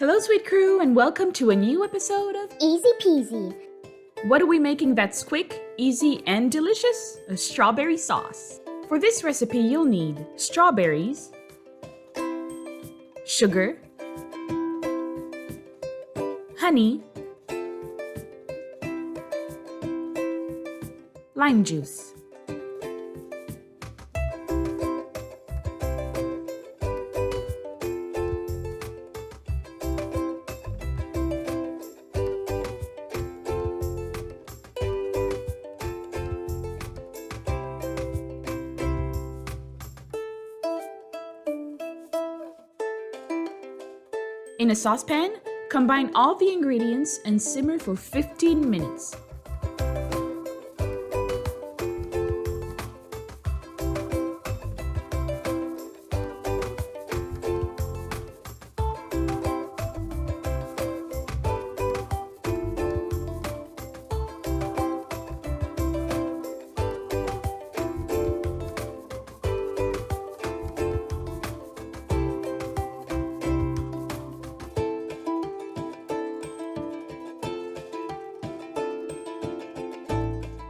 Hello, sweet crew, and welcome to a new episode of Easy peasy. What are we making that's quick, easy, and delicious? A strawberry sauce. For this recipe, you'll need strawberries, sugar, honey, lime juice. In a saucepan, combine all the ingredients and simmer for 15 minutes.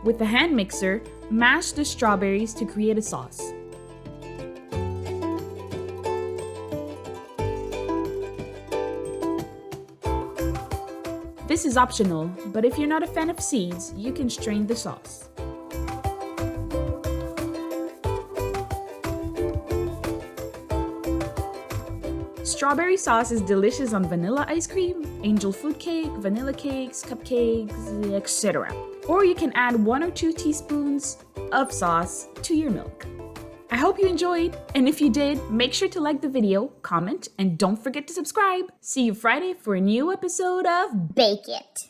With the hand mixer, mash the strawberries to create a sauce. This is optional, but if you're not a fan of seeds, you can strain the sauce. Strawberry sauce is delicious on vanilla ice cream, angel food cake, vanilla cakes, cupcakes, etc. Or you can add 1 or 2 teaspoons of sauce to your milk. I hope you enjoyed, and if you did, make sure to like the video, comment, and don't forget to subscribe. See you Friday for a new episode of Bake it.